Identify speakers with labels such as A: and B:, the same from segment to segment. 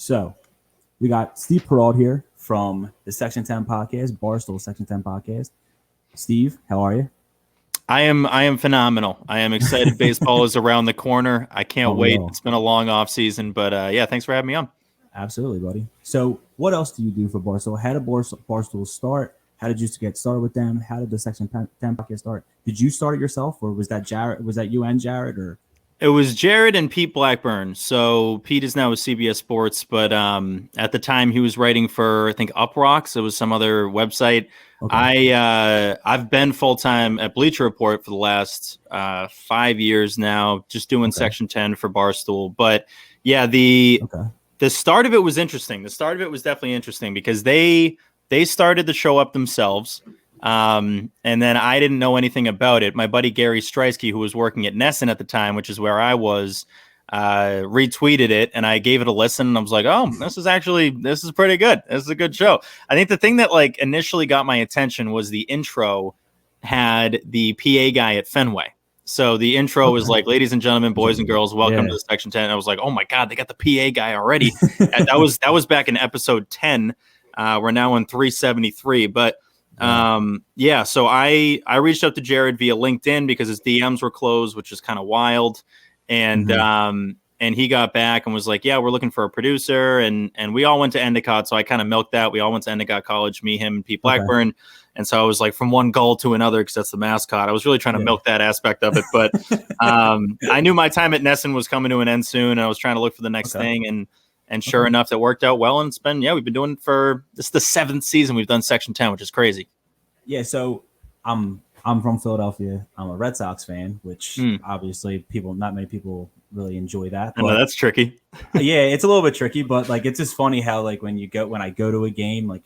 A: So we got Steve Perrault here from the Section 10 podcast, Barstool Section 10 podcast. Steve, how are you?
B: I am phenomenal. I am excited. Baseball is around the corner. I can't wait. It's been a long off season, but yeah, thanks for having me on.
A: Absolutely, buddy. So what else do you do for Barstool? How did Barstool start? How did you get started with them? How did the Section 10 podcast start? Did you start it yourself, or was that Jared? Was that you and Jared, or?
B: It was Jared and Pete Blackburn. So Pete is now with CBS Sports, but at the time he was writing for, I think, Uprocks. It was some other website. Okay. I've been full time at Bleacher Report for the last 5 years now, just doing Section 10 for Barstool. But yeah, the start of it was interesting. The start of it was definitely interesting because they started the show up themselves. And then I didn't know anything about it. My buddy Gary Streisky, who was working at Nesson at the time, which is where I was, retweeted it, and I gave it a listen, and I was like, oh, this is pretty good. This is a good show. I think the thing that like initially got my attention was the intro had the PA guy at Fenway. So the intro was like, ladies and gentlemen, boys and girls, welcome to the Section 10. And I was like, oh my God, they got the PA guy already. And that was back in episode 10. We're now on 373, but so I reached out to Jared via LinkedIn because his DMs were closed, which is kind of wild. And and he got back and was like, yeah, we're looking for a producer. And we all went to Endicott. So I kind of milked that. We all went to Endicott College, me, him, and Pete Blackburn. Okay. And so I was like from one goal to another because that's the mascot. I was really trying to milk that aspect of it. But I knew my time at Nesson was coming to an end soon. And I was trying to look for the next thing. And sure enough, that worked out well. And it's been, we've been doing it for this is the 7th season we've done Section 10, which is crazy.
A: Yeah, so I'm from Philadelphia. I'm a Red Sox fan, which obviously not many people really enjoy that.
B: But, I know that's tricky.
A: Yeah, it's a little bit tricky, but like it's just funny how like when I go to a game, like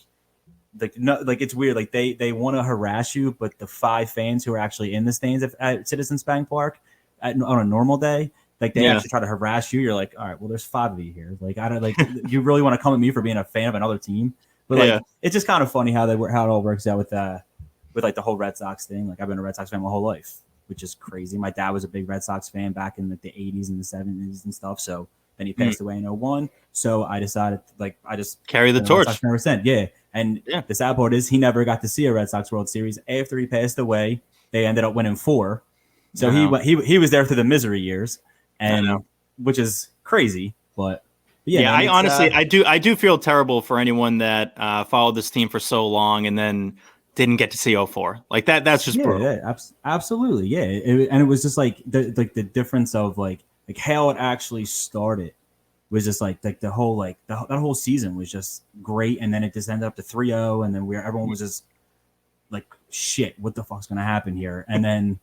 A: it's weird. Like they want to harass you, but the 5 fans who are actually in the stands at Citizens Bank Park on a normal day, like they actually try to harass you. You're like, all right, well, there's 5 of you here. Like I don't like you really want to come at me for being a fan of another team, but like it's just kind of funny how it all works out with like the whole Red Sox thing. Like I've been a Red Sox fan my whole life, which is crazy. My dad was a big Red Sox fan back in the 80s and the 70s and stuff. So then he passed away in 2001. So I decided I just
B: carry the torch.
A: 100%. Yeah. And the sad part is he never got to see a Red Sox World Series after he passed away. They ended up winning 4. So he was there through the misery years, and which is crazy. But
B: yeah, I honestly I do feel terrible for anyone that followed this team for so long and then didn't get to see 04. Like that's just brutal.
A: Yeah, absolutely. Yeah. And it was just like the difference of like how it actually started was just like the whole that whole season was just great, and then it just ended up to 3-0, and then everyone was just like, shit, what the fuck's gonna happen here? And then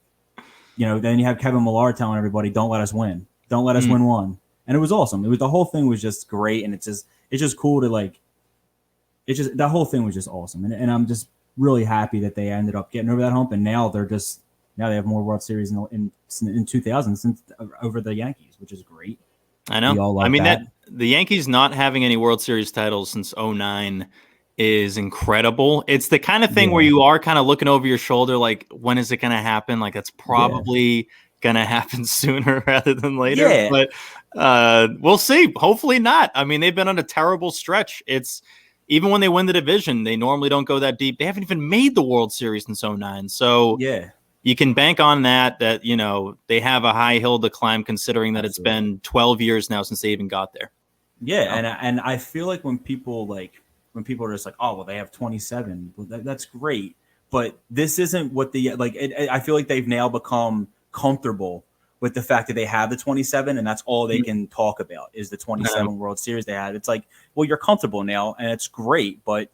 A: then you have Kevin Millar telling everybody, don't let us win one, and it was awesome. The whole thing was just great, and it's just cool to like that whole thing was just awesome, and I'm just really happy that they ended up getting over that hump, and now they have more World Series in 2000 since over the Yankees, which is great.
B: I know. I mean that the Yankees not having any World Series titles since 2009 is incredible. It's the kind of thing where you are kind of looking over your shoulder, like, when is it going to happen? Like, it's probably going to happen sooner rather than later. Yeah. But we'll see. Hopefully not. I mean, they've been on a terrible stretch. It's even when they win the division, they normally don't go that deep. They haven't even made the World Series since 2009. So you can bank on that they have a high hill to climb, considering that it's been 12 years now since they even got there.
A: Yeah, and I feel like when people are just like, oh, well, they have 27, well, that's great, but this isn't what I feel like they've now become comfortable with the fact that they have the 27, and that's all they can talk about is the 27 World Series they had. It's like, well, you're comfortable now, and it's great, but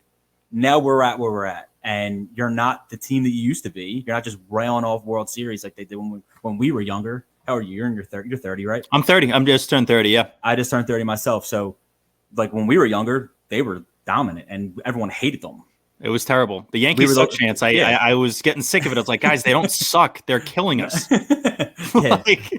A: now we're at where we're at, and you're not the team that you used to be. You're not just railing off World Series like they did when we were younger. How are you? You're in your 30. You're 30, right?
B: I'm 30. I'm just turned 30. Yeah.
A: I just turned 30 myself. So, like when we were younger, they were dominant, and everyone hated them.
B: It was terrible. The Yankees suck chance. I was getting sick of it. I was like, guys, they don't suck. They're killing us.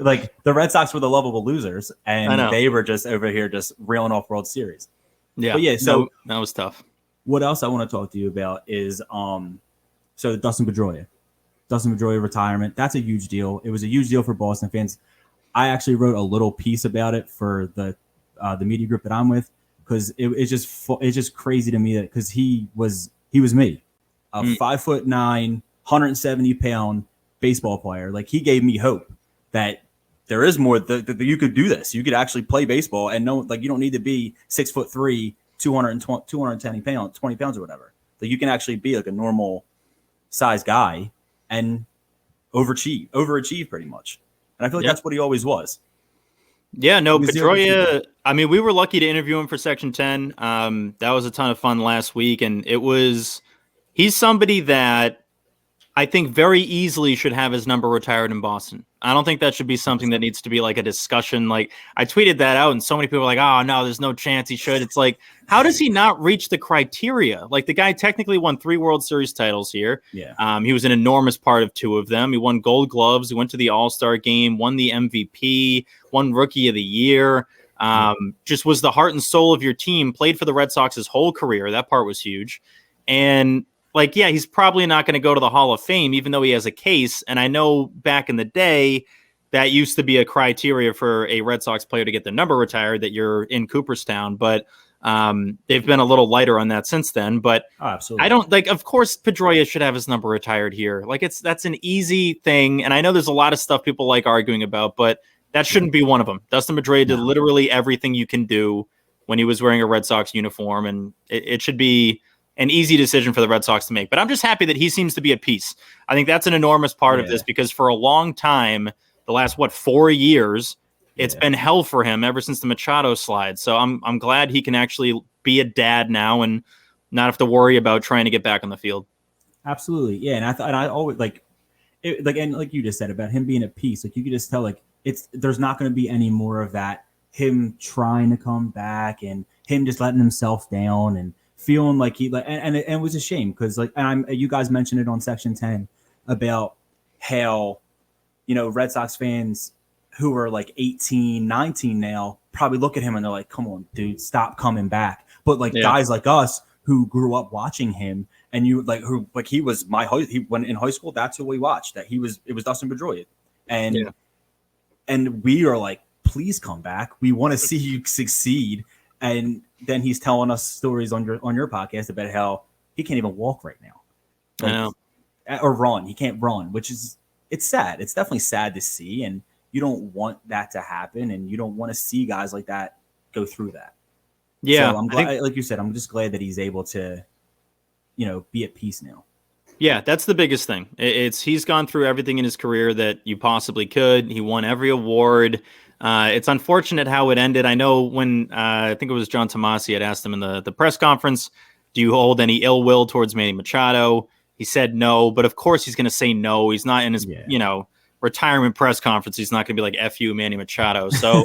A: like the Red Sox were the lovable losers, and they were just over here just reeling off World Series.
B: Yeah. But so that was tough.
A: What else I want to talk to you about is so Dustin Pedroia retirement. That's a huge deal. It was a huge deal for Boston fans. I actually wrote a little piece about it for the media group that I'm with, because it's just crazy to me that because he was me, a 5'9", 170-pound baseball player. Like, he gave me hope that there is more that you could do this. You could actually play baseball and you don't need to be 6'3", 210 pounds, 20 pounds or whatever. Like, you can actually be like a normal size guy and overachieve pretty much. And I feel like that's what he always was.
B: Yeah, no, Pedroia, I mean, we were lucky to interview him for Section 10. That was a ton of fun last week. And he's somebody that I think very easily should have his number retired in Boston. I don't think that should be something that needs to be like a discussion. Like, I tweeted that out and so many people are like, oh no, there's no chance he should. It's like, how does he not reach the criteria? Like, the guy technically won 3 World Series titles here.
A: Yeah.
B: He was an enormous part of 2 of them. He won Gold Gloves. He went to the All-Star game, won the MVP, won Rookie of the Year. Just was the heart and soul of your team, played for the Red Sox his whole career. That part was huge. And like, yeah, he's probably not going to go to the Hall of Fame, even though he has a case. And I know back in the day, that used to be a criteria for a Red Sox player to get their number retired, that you're in Cooperstown. But they've been a little lighter on that since then. But
A: absolutely.
B: I don't like, of course, Pedroia should have his number retired here. Like, that's an easy thing. And I know there's a lot of stuff people like arguing about, but that shouldn't be one of them. Dustin Pedroia did literally everything you can do when he was wearing a Red Sox uniform. And it should be an easy decision for the Red Sox to make. But I'm just happy that he seems to be at peace. I think that's an enormous part of this, because for a long time, the last, 4 years, it's been hell for him ever since the Machado slide. So I'm glad he can actually be a dad now and not have to worry about trying to get back on the field.
A: Absolutely. Yeah. And I always and like you just said about him being at peace, like, you could just tell, like, there's not going to be any more of that, him trying to come back and him just letting himself down and feeling like and it was a shame, because you guys mentioned it on Section 10 about how, Red Sox fans who are like 18, 19 now probably look at him and they're like, come on, dude, stop coming back. But guys like us who grew up watching him, and he was when in high school, that's who we watched. It was Dustin Pedroia. And we are like, please come back. We want to see you succeed. And then he's telling us stories on your podcast about how he can't even walk right now.
B: I know.
A: Or run. He can't run, it's sad. It's definitely sad to see. And you don't want that to happen. And you don't want to see guys like that go through that.
B: Yeah.
A: So I'm glad, like you said, I'm just glad that he's able to, be at peace now.
B: Yeah, that's the biggest thing. He's gone through everything in his career that you possibly could. He won every award. It's unfortunate how it ended. I know when I think it was John Tomasi had asked him in the press conference, do you hold any ill will towards Manny Machado? He said no, but of course he's going to say no. He's not in his, retirement press conference. He's not going to be like, F you, Manny Machado. So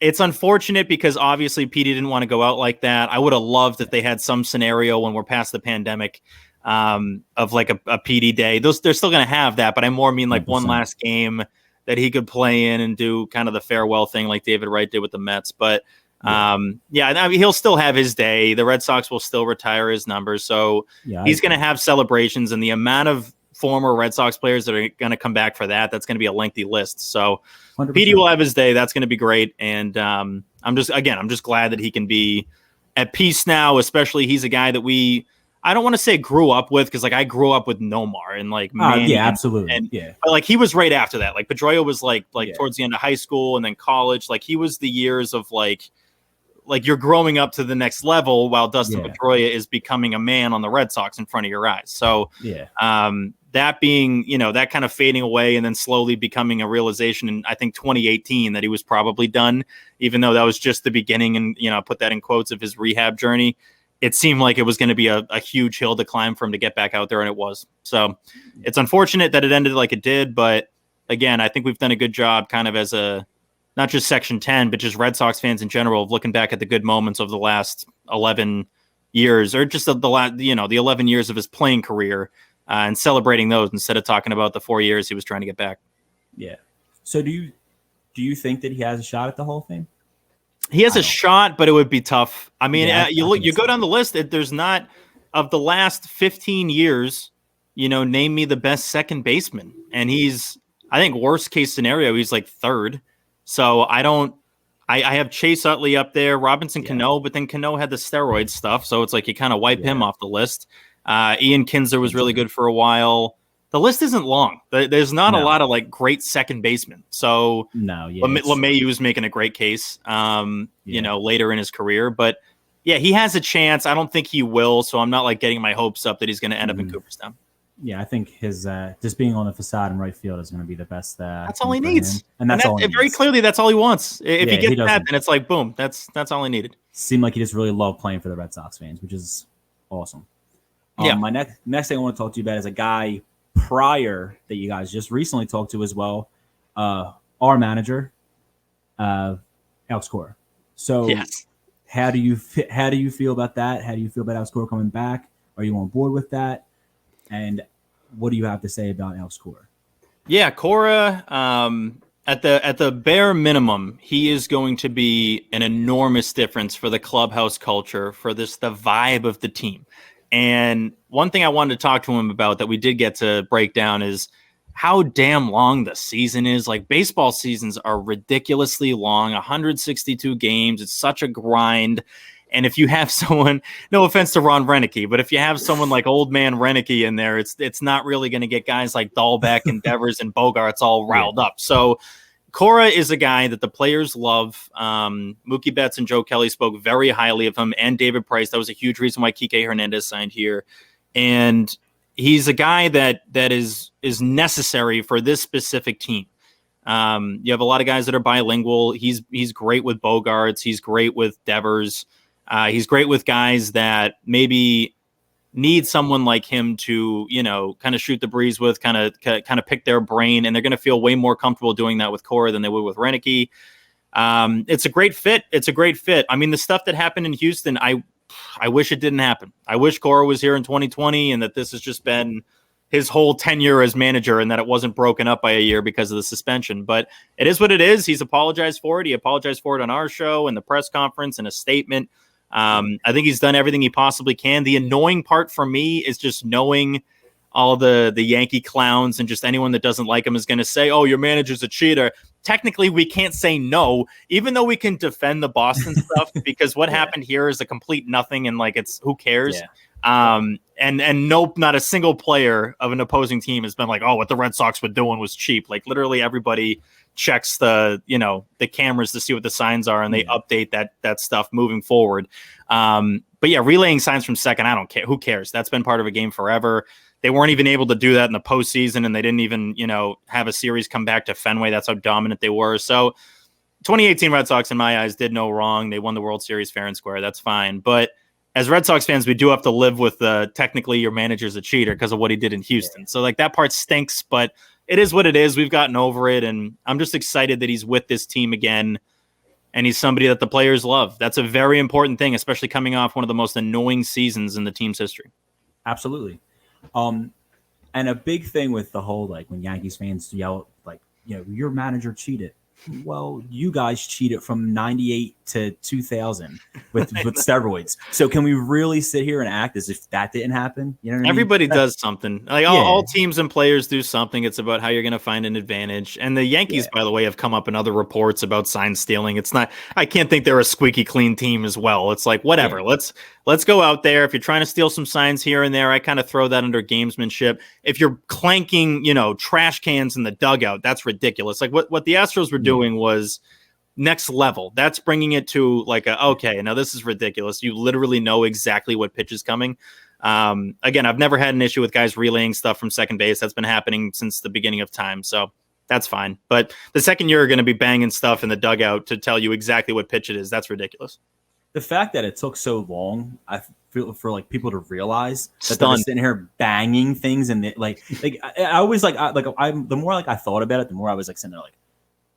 B: it's unfortunate, because obviously Petey didn't want to go out like that. I would have loved if they had some scenario when we're past the pandemic of like a PD day. They're still going to have that, but I more mean like 100%. One last game that he could play in and do kind of the farewell thing like David Wright did with the Mets. But I mean, he'll still have his day. The Red Sox will still retire his numbers. So he's going to have celebrations, and the amount of former Red Sox players that are going to come back for that's going to be a lengthy list. So 100%. Petey will have his day. That's going to be great. And I'm just glad that he can be at peace now, especially he's a guy that I don't want to say grew up with, because I grew up with Nomar and Manny.
A: Yeah, absolutely.
B: But he was right after that. Pedroia was towards the end of high school and then college. He was the years of you're growing up to the next level while Dustin Pedroia is becoming a man on the Red Sox in front of your eyes. So that being, that kind of fading away and then slowly becoming a realization in, I think, 2018 that he was probably done, even though that was just the beginning, and, put that in quotes, of his rehab journey. It seemed like it was going to be a huge hill to climb for him to get back out there, and it was. So it's unfortunate that it ended like it did, but again, I think we've done a good job kind of as not just Section 10, but just Red Sox fans in general, of looking back at the good moments of the last 11 years, or just the 11 years of his playing career, and celebrating those instead of talking about the 4 years he was trying to get back.
A: Yeah. So do you think that he has a shot at the Hall of Fame?
B: He has a shot, but it would be tough. I mean, you go down the list. There's not, of the last 15 years, name me the best second baseman. And he's, I think, worst case scenario, he's third. So I don't I have Chase Utley up there, Robinson
A: Yeah.
B: Cano, but then Cano had the steroid stuff, so it's like you kind of wipe him off the list. Ian Kinsler was really good for a while. The list isn't long. There's not a lot of like great second basemen. So LeMahieu was making a great case, later in his career. But yeah, he has a chance. I don't think he will. So I'm not like getting my hopes up that he's going to end up in Cooperstown.
A: Yeah, I think his just being on the facade in right field is going to be the best.
B: That's all he needs,
A: and that's all.
B: Very clearly, that's all he wants. If he gets that, then it's like boom. That's all he needed.
A: Seemed like he just really loved playing for the Red Sox fans, which is awesome. My next thing I want to talk to you about is a guy prior that you guys just recently talked to as well. Our manager, Alex Cora. So, how do you feel about that? How do you feel about Alex Cora coming back? Are you on board with that? And what do you have to say about Alex Cora?
B: Yeah, Cora, at the bare minimum, he is going to be an enormous difference for the clubhouse culture, for the vibe of the team. And one thing I wanted to talk to him about that we did get to break down is how damn long the season is. Like, baseball seasons are ridiculously long, 162 games. It's such a grind. And if you have someone, no offense to Ron Renicky, but if you have someone like old man Renicky in there, it's not really going to get guys like Dahlbeck and Devers and Bogarts all riled up. So Cora is a guy that the players love. Mookie Betts and Joe Kelly spoke very highly of him, and David Price. That was a huge reason why Kike Hernandez signed here. And he's a guy that is necessary for this specific team. You have a lot of guys that are bilingual. He's great with Bogarts. He's great with Devers. He's great with guys that maybe need someone like him to, kind of shoot the breeze with, kind of pick their brain, and they're going to feel way more comfortable doing that with Cora than they would with Renicky. It's a great fit. I mean, the stuff that happened in Houston, I wish it didn't happen. I wish Cora was here in 2020 and that this has just been his whole tenure as manager and that it wasn't broken up by a year because of the suspension. But it is what it is. He's apologized for it. He apologized for it on our show and the press conference in a statement. I think he's done everything he possibly can. The annoying part for me is just knowing all the Yankee clowns and just anyone that doesn't like him is going to say, oh, your manager's a cheater. Technically, we can't say no, even though we can defend the Boston stuff, because what happened here is a complete nothing. And like, it's who cares? And nope, not a single player of an opposing team has been like, oh, what the Red Sox were doing was cheap. Like, literally everybody checks the cameras to see what the signs are, and they update that stuff moving forward. But yeah, relaying signs from second, I don't care. Who cares? That's been part of a game forever. They weren't even able to do that in the postseason, and they didn't even, have a series come back to Fenway. That's how dominant they were. So 2018 Red Sox, in my eyes, did no wrong. They won the World Series fair and square. That's fine. But as Red Sox fans, we do have to live with technically your manager's a cheater because of what he did in Houston. So like, that part stinks, but it is what it is. We've gotten over it, and I'm just excited that he's with this team again, and he's somebody that the players love. That's a very important thing, especially coming off one of the most annoying seasons in the team's history.
A: Absolutely. And a big thing with the whole, like, when Yankees fans yell, like, your manager cheated. Well, you guys cheated from 98 to 2000 with steroids. So can we really sit here and act as if that didn't happen? You know what I mean?
B: Everybody does something. Like, all teams and players do something. It's about how you're going to find an advantage. And the Yankees, by the way, have come up in other reports about sign stealing. It's not, I can't think they're a squeaky clean team as well. It's like, whatever. Let's go out there. If you're trying to steal some signs here and there, I kind of throw that under gamesmanship. If you're clanking, trash cans in the dugout, that's ridiculous. Like what the Astros were doing was next level. That's bringing it to like okay, now this is ridiculous. You literally know exactly what pitch is coming. Again, I've never had an issue with guys relaying stuff from second base. That's been happening since the beginning of time. So that's fine. But the second you're going to be banging stuff in the dugout to tell you exactly what pitch it is, that's ridiculous.
A: The fact that it took so long, I feel, for like people to realize that they're sitting here banging things, and I always the more like I thought about it, the more I was like sitting there like,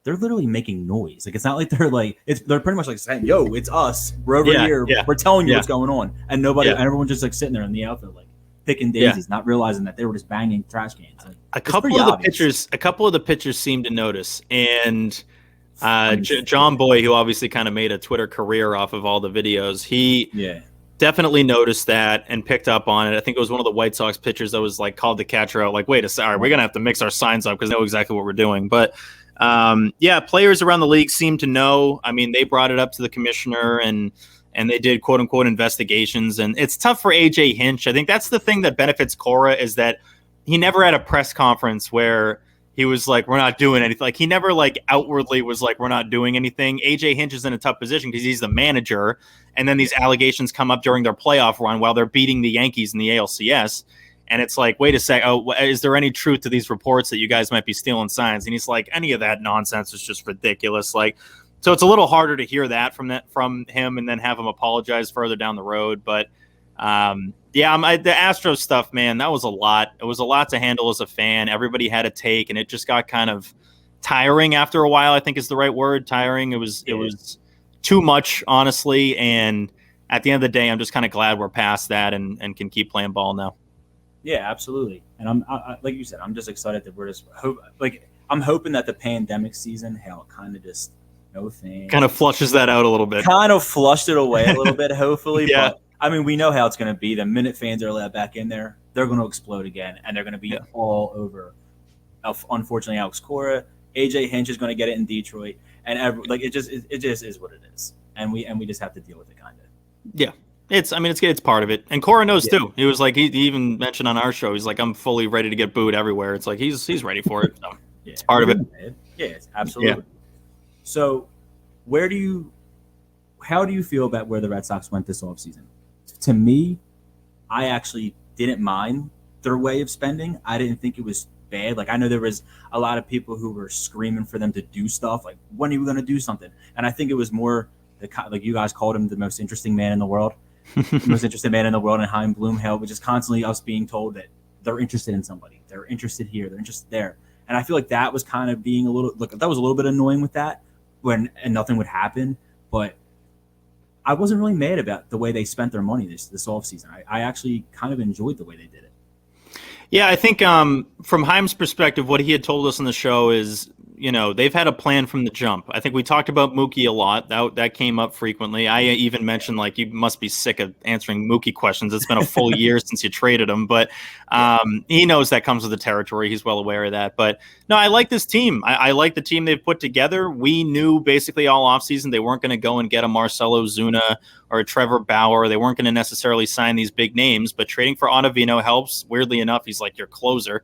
A: they're literally making noise. Like, it's not like they're pretty much like saying, yo, it's us. We're over here. Yeah. We're telling you what's going on. And and everyone's just like sitting there in the outfield, like picking daisies, not realizing that they were just banging trash cans. Like, a couple
B: of the pitchers seemed to notice. And John Boy, who obviously kind of made a Twitter career off of all the videos, he definitely noticed that and picked up on it. I think it was one of the White Sox pitchers that was like called the catcher out, like, wait a second, we're going to have to mix our signs up because they know exactly what we're doing. But Players around the league seem to know. I mean, they brought it up to the commissioner and they did quote unquote investigations. And it's tough for AJ Hinch. I think that's the thing that benefits Cora is that he never had a press conference where he was like, we're not doing anything. Like he never like outwardly was like, we're not doing anything. AJ Hinch is in a tough position because he's the manager. And then these allegations come up during their playoff run while they're beating the Yankees in the ALCS. And it's like, wait a sec. Oh, is there any truth to these reports that you guys might be stealing signs? And he's like, any of that nonsense is just ridiculous. Like, so it's a little harder to hear that from him and then have him apologize further down the road. But the Astros stuff, man, that was a lot. It was a lot to handle as a fan. Everybody had a take, and it just got kind of tiring after a while. I think is the right word. Tiring. It was too much, honestly. And at the end of the day, I'm just kind of glad we're past that and can keep playing ball now.
A: Yeah, absolutely. And I like you said, I'm just excited that we're just I'm hoping that the pandemic season, hell, kind of just no thing.
B: Kind of flushes that out a little bit.
A: Kind of flushed it away a little bit, hopefully.
B: Yeah.
A: But I mean, we know how it's going to be. The minute fans are let back in there, they're going to explode again, and they're going to be all over. Unfortunately, Alex Cora, AJ Hinch is going to get it in Detroit, and it just is what it is, and we just have to deal with it, kind of.
B: Yeah. It's part of it. And Cora knows too. He was like, he even mentioned on our show, he's like, I'm fully ready to get booed everywhere. It's like, he's ready for it. So it's part of it.
A: Yeah, it's absolutely. Yeah. So how do you feel about where the Red Sox went this offseason? To me, I actually didn't mind their way of spending. I didn't think it was bad. Like, I know there was a lot of people who were screaming for them to do stuff. Like, when are you going to do something? And I think it was more, like you guys called him the most interesting man in the world. The most interested man in the world, and Chaim Bloomhill, which is constantly us being told that they're interested in somebody, they're interested here, they're interested there, and I feel like that was kind of being a little bit annoying with that and nothing would happen. But I wasn't really mad about the way they spent their money this offseason. I actually kind of enjoyed the way they did it.
B: Yeah, I think from Chaim's perspective, what he had told us on the show is, they've had a plan from the jump. I think we talked about Mookie a lot. That came up frequently. I even mentioned, like, you must be sick of answering Mookie questions. It's been a full year since you traded him. But he knows that comes with the territory. He's well aware of that. But, no, I like this team. I like the team they've put together. We knew basically all offseason they weren't going to go and get a Marcelo Zuna or a Trevor Bauer. They weren't going to necessarily sign these big names. But trading for Ottavino helps. Weirdly enough, he's like your closer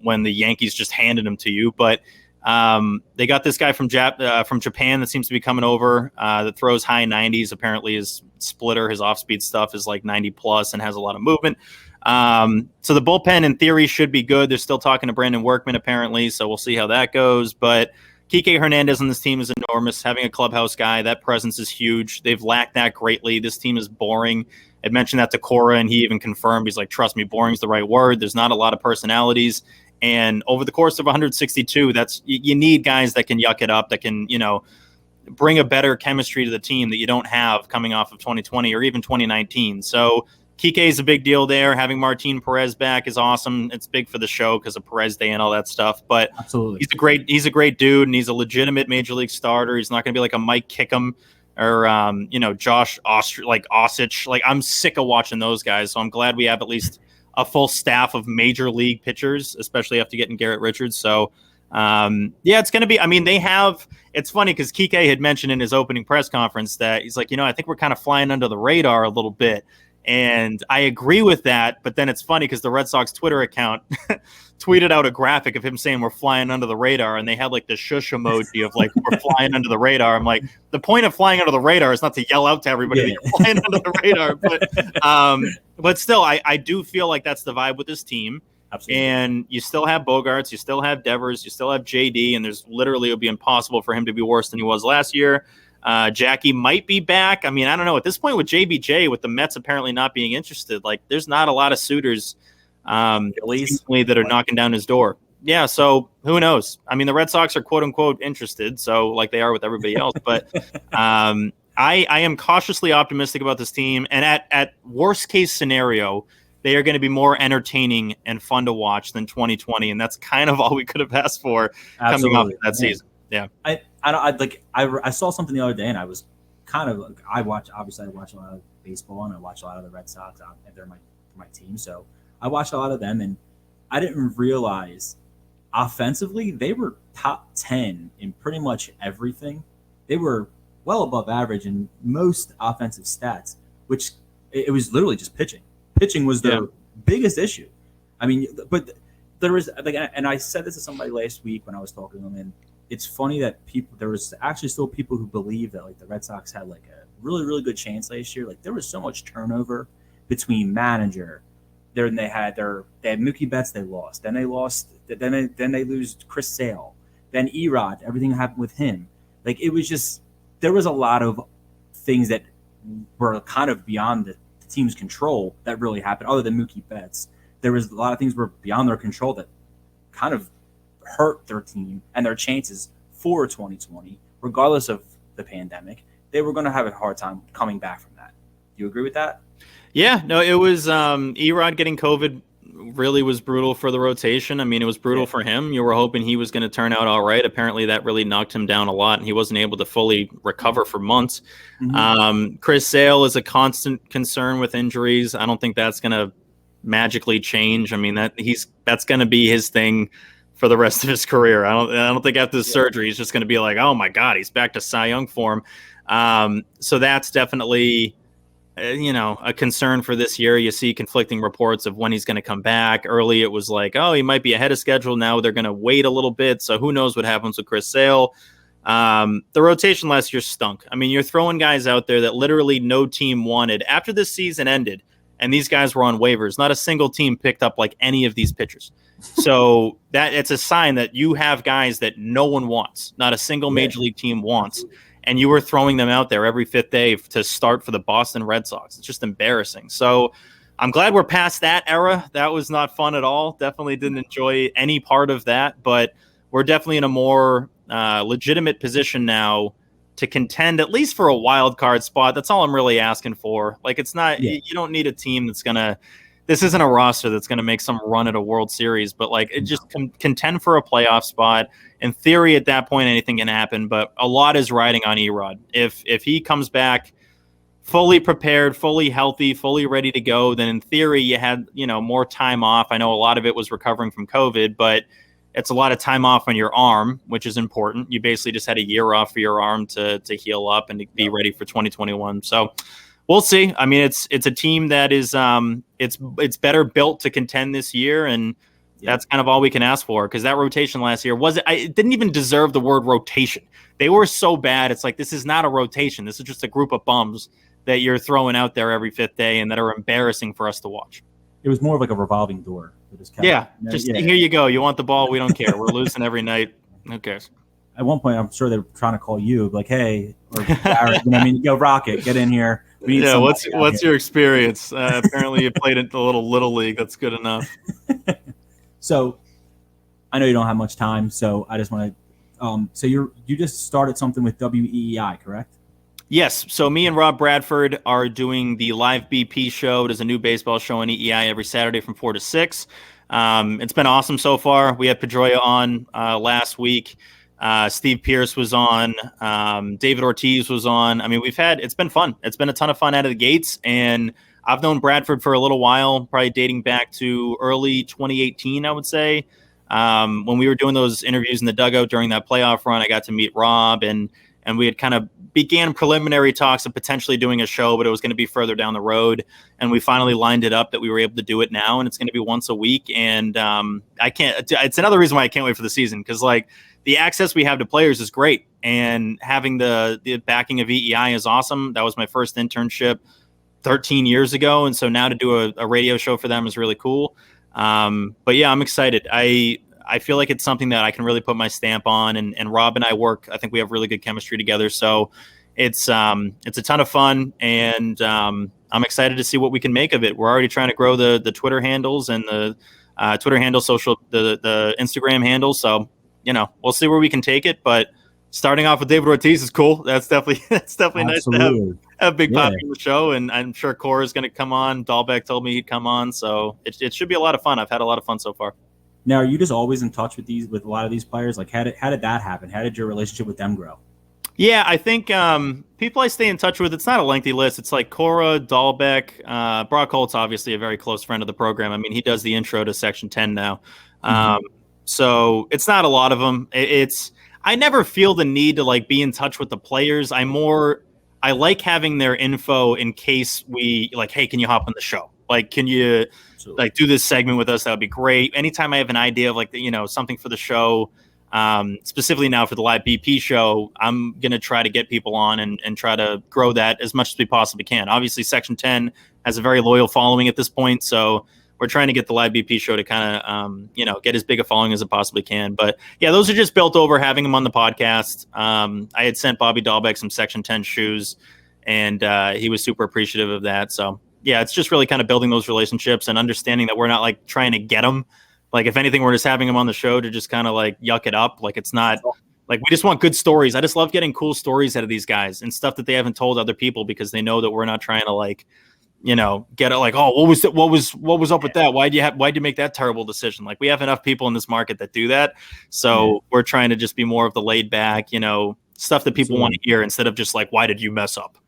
B: when the Yankees just handed him to you. But they got this guy from Japan that seems to be coming over that throws high 90s. Apparently his splitter, his off-speed stuff is like 90 plus and has a lot of movement. So the bullpen in theory should be good. They're still talking to Brandon Workman apparently, so we'll see how that goes. But Kike Hernandez on this team is enormous. Having a clubhouse guy, that presence is huge. They've lacked that greatly. This team is boring. I mentioned that to Cora, and he even confirmed. He's like, trust me, boring is the right word. There's not a lot of personalities. And over the course of 162, you need guys that can yuck it up, that can, bring a better chemistry to the team that you don't have coming off of 2020 or even 2019. So Kike is a big deal there. Having Martin Perez back is awesome. It's big for the show because of Perez Day and all that stuff. But
A: absolutely,
B: he's a great dude, and he's a legitimate major league starter. He's not going to be like a Mike Kickham or Josh Osich. Like, I'm sick of watching those guys. So I'm glad we have at least a full staff of major league pitchers, especially after getting Garrett Richards. So, it's going to be, it's funny because Kike had mentioned in his opening press conference that he's like, I think we're kind of flying under the radar a little bit. And I agree with that. But then it's funny because the Red Sox Twitter account tweeted out a graphic of him saying we're flying under the radar. And they had like the shush emoji of like, we're flying under the radar. I'm like, the point of flying under the radar is not to yell out to everybody that you're flying under the radar. But still, I do feel like that's the vibe with this team. Absolutely. And you still have Bogarts, you still have Devers, you still have JD, and it'll be impossible for him to be worse than he was last year. Jackie might be back. I mean, I don't know. At this point with JBJ, with the Mets apparently not being interested, like there's not a lot of suitors that are knocking down his door. Yeah, so who knows? I mean, the Red Sox are quote unquote interested, so like they are with everybody else. But I am cautiously optimistic about this team, and at worst case scenario, they are going to be more entertaining and fun to watch than 2020, and that's kind of all we could have asked for coming off of that season. Yeah,
A: I saw something the other day, and I was I watch a lot of baseball, and I watch a lot of the Red Sox. They're my team, so I watched a lot of them, and I didn't realize offensively, they were top 10 in pretty much everything. They were well above average in most offensive stats, which it was literally just pitching. Pitching was their biggest issue. I mean, but there was like, and I said this to somebody last week when I was talking to them, and it's funny that there was actually still people who believe that like the Red Sox had like a really, really good chance last year. Like there was so much turnover between manager. Then they had Mookie Betts they lost. Then they lost. Then they lose Chris Sale. Then Erod. Everything happened with him. Like it was just there was a lot of things that were kind of beyond the team's control that really happened. Other than Mookie Betts, there was a lot of things were beyond their control that kind of hurt their team and their chances for 2020, regardless of the pandemic. They were going to have a hard time coming back from that. Do you agree with that?
B: Yeah, no, it was Erod getting COVID really was brutal for the rotation. I mean, it was brutal for him. You were hoping he was going to turn out all right. Apparently, that really knocked him down a lot, and he wasn't able to fully recover for months. Mm-hmm. Chris Sale is a constant concern with injuries. I don't think that's going to magically change. I mean, that's going to be his thing for the rest of his career. I don't think after the surgery he's just going to be like, oh my God, he's back to Cy Young form. So that's definitely a concern for this year. You see conflicting reports of when he's going to come back. Early, it was like, oh, he might be ahead of schedule. Now they're going to wait a little bit. So who knows what happens with Chris Sale. The rotation last year stunk. I mean, you're throwing guys out there that literally no team wanted. After this season ended and these guys were on waivers, not a single team picked up like any of these pitchers. So that it's a sign that you have guys that no one wants. Not a single major league team wants. And you were throwing them out there every fifth day to start for the Boston Red Sox. It's just embarrassing. So I'm glad we're past that era. That was not fun at all. Definitely didn't enjoy any part of that. But we're definitely in a more legitimate position now to contend, at least for a wild card spot. That's all I'm really asking for. Like, it's not you don't need a team that's going to – this isn't a roster that's going to make some run at a World Series. But, like, it just contend for a playoff spot. In theory, at that point, anything can happen, but a lot is riding on Erod. If he comes back fully prepared, fully healthy, fully ready to go, then in theory, you had more time off. I know a lot of it was recovering from COVID, but it's a lot of time off on your arm, which is important. You basically just had a year off for your arm to heal up and to be ready for 2021. So we'll see. I mean, it's a team that is it's better built to contend this year, and that's kind of all we can ask for, because that rotation last year it didn't even deserve the word rotation. They were so bad. It's like, this is not a rotation. This is just a group of bums that you're throwing out there every fifth day and that are embarrassing for us to watch.
A: It was more of like a revolving door.
B: Here you go. You want the ball? We don't care. We're losing every night. Who cares?
A: At one point, I'm sure they're trying to call you, like, hey, or Barrett, go Rocket, get in here.
B: What's your experience? Apparently, you played in the little league. That's good enough.
A: So, I know you don't have much time, so I just want to. So you just started something with WEEI, correct?
B: Yes. So me and Rob Bradford are doing the Live BP show. It is a new baseball show on EEI every Saturday from 4 to 6. It's been awesome so far. We had Pedroia on last week. Steve Pierce was on. David Ortiz was on. I mean, it's been fun. It's been a ton of fun out of the gates, and I've known Bradford for a little while, probably dating back to early 2018, I would say. When we were doing those interviews in the dugout during that playoff run, I got to meet Rob, and we had kind of began preliminary talks of potentially doing a show, but it was going to be further down the road. And we finally lined it up that we were able to do it now, and it's going to be once a week. And it's another reason why I can't wait for the season, because like the access we have to players is great, and having the backing of EEI is awesome. That was my first internship 13 years ago. And so now to do a radio show for them is really cool. But yeah, I'm excited. I feel like it's something that I can really put my stamp on, and Rob and I I think we have really good chemistry together. So it's a ton of fun, and I'm excited to see what we can make of it. We're already trying to grow the Twitter handles and the Twitter handle, the Instagram handle. So, we'll see where we can take it, but starting off with David Ortiz is cool. That's definitely nice to have Big Poppy on the show, and I'm sure Cora is going to come on. Dahlbeck told me he'd come on, so it should be a lot of fun. I've had a lot of fun so far.
A: Now, are you just always in touch with a lot of these players? Like, how did that happen? How did your relationship with them grow?
B: Yeah, I think people I stay in touch with, it's not a lengthy list. It's like Cora, Dahlbeck, Brock Holt's obviously a very close friend of the program. I mean, he does the intro to Section 10 now. So it's not a lot of them. I never feel the need to like be in touch with the players. I like having their info in case we like, hey, can you hop on the show? Like, can you like do this segment with us? That would be great. Anytime I have an idea of like, something for the show, specifically now for the live BP show, I'm going to try to get people on and try to grow that as much as we possibly can. Obviously Section 10 has a very loyal following at this point. So we're trying to get the live BP show to kind of, get as big a following as it possibly can. But yeah, those are just built over having him on the podcast. I had sent Bobby Dahlbeck some Section 10 shoes, and he was super appreciative of that. So yeah, it's just really kind of building those relationships and understanding that we're not like trying to get them. Like if anything, we're just having him on the show to just kind of like yuck it up. Like it's not like we just want good stories. I just love getting cool stories out of these guys and stuff that they haven't told other people because they know that we're not trying to like, get it like, oh, what was up with that? Why'd you make that terrible decision? Like we have enough people in this market that do that. So we're trying to just be more of the laid back, stuff that people want to hear instead of just like, why did you mess up?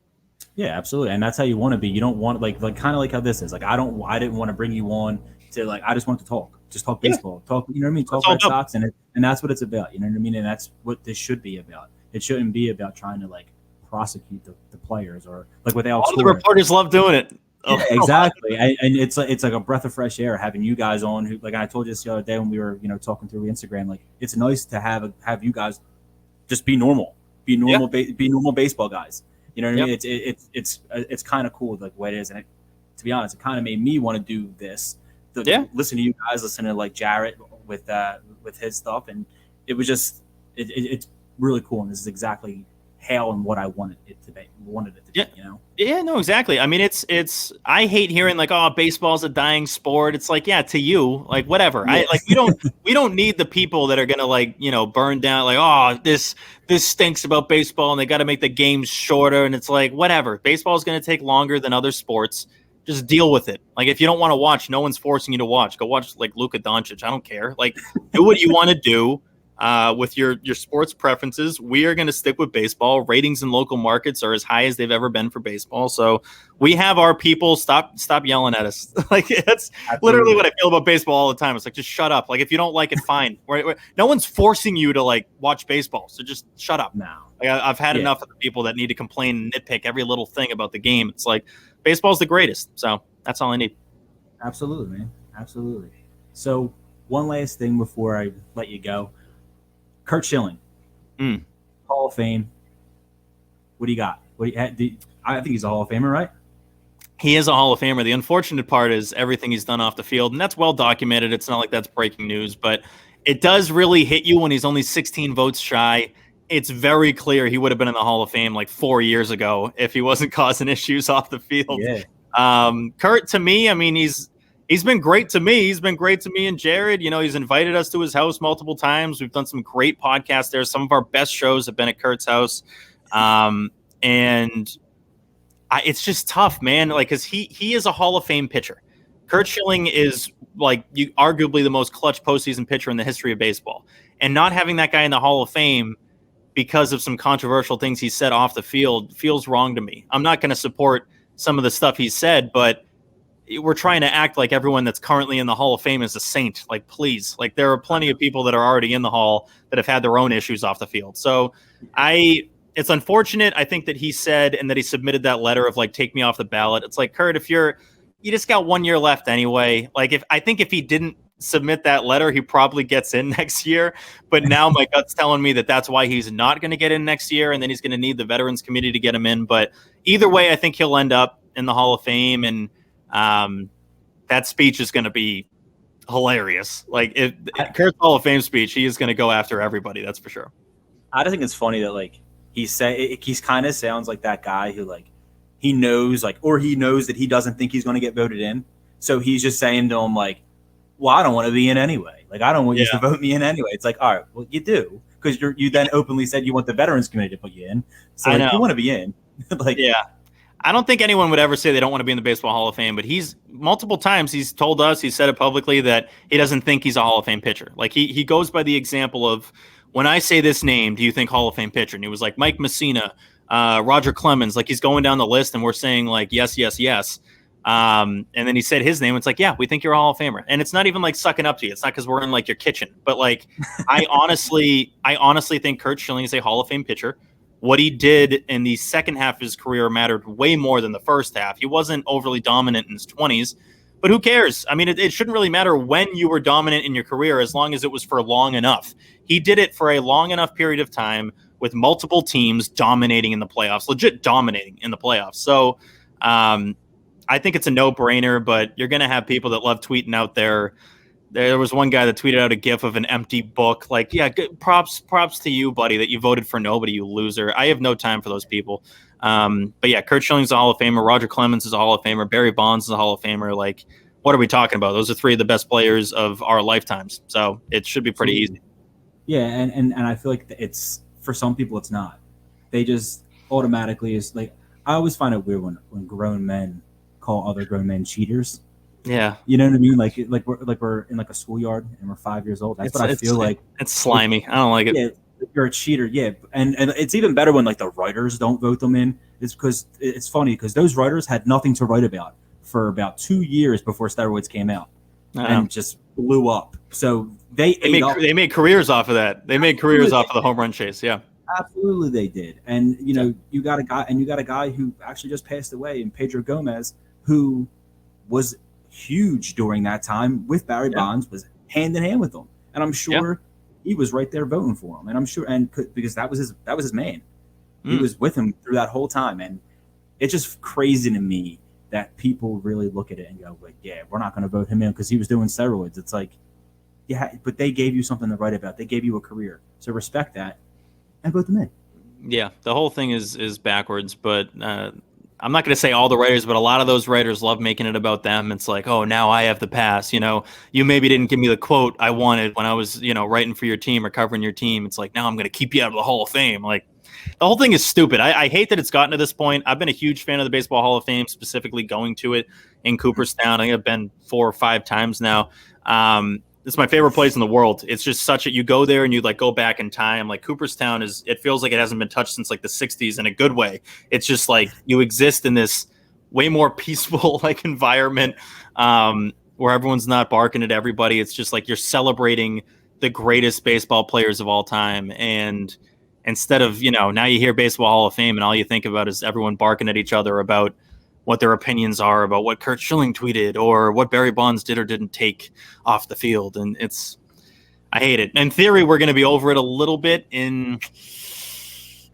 A: Yeah, absolutely. And that's how you want to be. You don't want like kind of like how this is. Like I didn't want to bring you on to like, I just want to talk. Just talk baseball. Talk, you know what I mean? Talk Red Sox and that's what it's about. You know what I mean? And that's what this should be about. It shouldn't be about trying to like prosecute the players or like with Alex.
B: All the reporters love doing it.
A: Yeah, exactly. And it's like a breath of fresh air having you guys on who, like I told you this the other day when we were, talking through Instagram, like it's nice to have you guys just be normal, be normal baseball guys. You know what I mean? It's kind of cool like the way it is. And to be honest, it kind of made me want to do this. Listen to you guys, listen to like Jarrett with his stuff. And it was just, it's really cool. And this is exactly how and what I wanted it to be.
B: Yeah, no, exactly. I mean, it's. I hate hearing like, "Oh, baseball's a dying sport." It's like, yeah, to you, like whatever. Yeah. We don't need the people that are gonna like, burn down. Like, oh, this stinks about baseball, and they got to make the games shorter. And it's like, whatever. Baseball is gonna take longer than other sports. Just deal with it. Like, if you don't want to watch, no one's forcing you to watch. Go watch like Luka Doncic. I don't care. Like, do what you want to do. With your sports preferences, we are going to stick with baseball. Ratings in local markets are as high as they've ever been for baseball. So we have our people. Stop yelling at us. Like that's literally what I feel about baseball all the time. It's like, just shut up. Like if you don't like it, fine. No one's forcing you to like watch baseball. So just shut up now. Like, I've had enough of the people that need to complain and nitpick every little thing about the game. It's like baseball's the greatest. So that's all I need.
A: Absolutely, man. Absolutely. So one last thing before I let you go. Curt Schilling, Hall of Fame. What do you got? I think he's a Hall of Famer, right?
B: He is a Hall of Famer. The unfortunate part is everything he's done off the field, and that's well documented. It's not like that's breaking news, but it does really hit you when he's only 16 votes shy. It's very clear he would have been in the Hall of Fame like 4 years ago if he wasn't causing issues off the field. Yeah. Curt, to me, I mean, He's been great to me. He's been great to me and Jared. He's invited us to his house multiple times. We've done some great podcasts there. Some of our best shows have been at Curt's house. It's just tough, man. Like, because he is a Hall of Fame pitcher. Curt Schilling is like arguably the most clutch postseason pitcher in the history of baseball. And not having that guy in the Hall of Fame because of some controversial things he said off the field feels wrong to me. I'm not going to support some of the stuff he said, but we're trying to act like everyone that's currently in the Hall of Fame is a saint. Like, please, like there are plenty of people that are already in the Hall that have had their own issues off the field. So it's unfortunate. I think that he said, and that he submitted that letter of like, take me off the ballot. It's like, Curt, if you just got 1 year left anyway. Like if he didn't submit that letter, he probably gets in next year. But now my gut's telling me that that's why he's not going to get in next year. And then he's going to need the Veterans Committee to get him in. But either way, I think he'll end up in the Hall of Fame. And that speech is going to be hilarious. Like Curt's Hall of Fame speech, he is going to go after everybody. That's for sure.
A: I just think it's funny that like he's kind of sounds like that guy who like he knows that he doesn't think he's going to get voted in. So he's just saying to him like, well, I don't want to be in anyway. Like, I don't want you to vote me in anyway. It's like, all right, well, you do. Because you then openly said you want the Veterans Committee to put you in. So like, you want to be in. Like,
B: yeah. I don't think anyone would ever say they don't want to be in the Baseball Hall of Fame, but he's multiple times he's told us, he said it publicly, that he doesn't think he's a Hall of Fame pitcher. Like he goes by the example of, when I say this name, do you think Hall of Fame pitcher? And he was like Mike Messina, Roger Clemens. Like he's going down the list and we're saying like, yes, yes, yes. And then he said his name. It's like, yeah, we think you're a Hall of Famer. And it's not even like sucking up to you. It's not because we're in like your kitchen. But like, I honestly think Curt Schilling is a Hall of Fame pitcher. What he did in the second half of his career mattered way more than the first half. He wasn't overly dominant in his 20s, but who cares? I mean, it shouldn't really matter when you were dominant in your career as long as it was for long enough. He did it for a long enough period of time with multiple teams dominating in the playoffs, legit dominating in the playoffs. So I think it's a no-brainer, but you're going to have people that love tweeting out there. There was one guy that tweeted out a gif of an empty book. Like, yeah, props to you, buddy, that you voted for nobody, you loser. I have no time for those people. But yeah, Curt Schilling's a Hall of Famer. Roger Clemens is a Hall of Famer. Barry Bonds is a Hall of Famer. Like, what are we talking about? Those are three of the best players of our lifetimes. So it should be pretty easy.
A: Yeah, and I feel like it's, for some people, it's not. They just automatically is like, I always find it weird when grown men call other grown men cheaters.
B: Yeah,
A: you know what I mean. Like we're in like a schoolyard and we're 5 years old. That's what I feel like.
B: It's slimy. I don't like it.
A: Yeah, you're a cheater. Yeah, and it's even better when like the writers don't vote them in. It's because it's funny because those writers had nothing to write about for about 2 years before steroids came out and just blew up. So they
B: made careers off of that. They made careers off of the home run chase. Yeah.
A: Absolutely, they did. And you know, you got a guy who actually just passed away, in Pedro Gomez, who was huge during that time with Barry Bonds, was hand in hand with him, and I'm sure he was right there voting for him. And I'm sure, and because that was his man, he was with him through that whole time. And it's just crazy to me that people really look at it and go, like, yeah, we're not going to vote him in because he was doing steroids. It's like, yeah, but they gave you something to write about. They gave you a career, so respect that. And vote them in.
B: Yeah, the whole thing is backwards, but I'm not going to say all the writers, but a lot of those writers love making it about them. It's like, oh, now I have the pass. You know, you maybe didn't give me the quote I wanted when I was, you know, writing for your team or covering your team. It's like, now I'm going to keep you out of the Hall of Fame. Like, the whole thing is stupid. I hate that it's gotten to this point. I've been a huge fan of the Baseball Hall of Fame, specifically going to it in Cooperstown. I think I've been 4 or 5 times now. It's my favorite place in the world. It's just such you go there and you like go back in time. Like Cooperstown it feels like it hasn't been touched since like the 60s in a good way. It's just like you exist in this way more peaceful like environment where everyone's not barking at everybody. It's just like you're celebrating the greatest baseball players of all time. And instead of, you know, now you hear Baseball Hall of Fame and all you think about is everyone barking at each other about what their opinions are about what Curt Schilling tweeted or what Barry Bonds did or didn't take off the field. And I hate it. In theory, we're going to be over it a little bit in,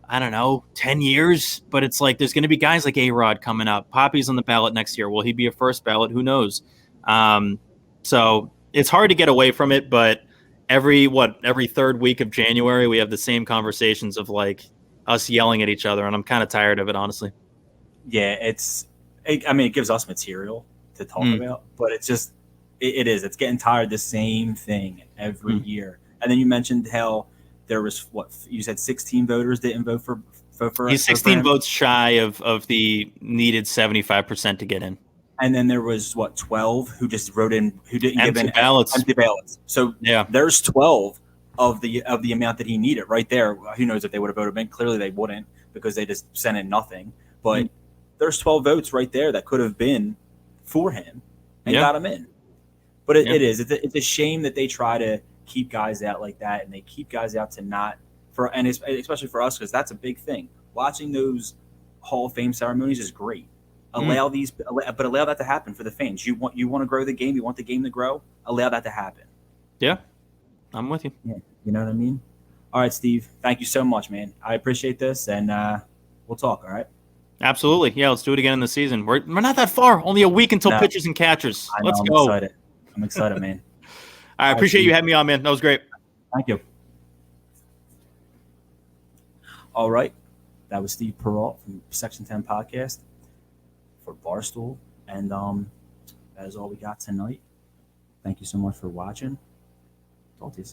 B: I don't know, 10 years. But it's like there's going to be guys like A-Rod coming up. Poppy's on the ballot next year. Will he be a first ballot? Who knows? So it's hard to get away from it. But every third week of January, we have the same conversations of like us yelling at each other. And I'm kind of tired of it, honestly.
A: Yeah, it gives us material to talk about, but it's just, it's getting tired, the same thing every year. And then you mentioned how there was, what, you said 16 voters didn't vote for
B: He's 16 votes shy of the needed 75% to get in.
A: And then there was, what, 12 who just wrote in, who didn't
B: empty
A: give in
B: ballots.
A: Empty ballots. So
B: yeah,
A: there's 12 of the amount that he needed right there. Who knows if they would have voted in? Clearly they wouldn't because they just sent in nothing. But there's 12 votes right there that could have been for him and got him in. But it's a shame that they try to keep guys out like that, and they keep guys out to not for, and especially for us, because that's a big thing. Watching those Hall of Fame ceremonies is great. Allow that to happen for the fans. You want to grow the game. You want the game to grow. Allow that to happen.
B: Yeah, I'm with you.
A: Yeah, you know what I mean. All right, Steve. Thank you so much, man. I appreciate this, and we'll talk. All right.
B: Absolutely. Yeah, let's do it again in the season. We're not that far. Only a week until pitchers and catchers. Let's go.
A: I'm excited, man.
B: I appreciate you having me on, man. That was great.
A: Thank you. All right. That was Steve Perrault from Section 10 Podcast for Barstool. And that is all we got tonight. Thank you so much for watching. Talk to you.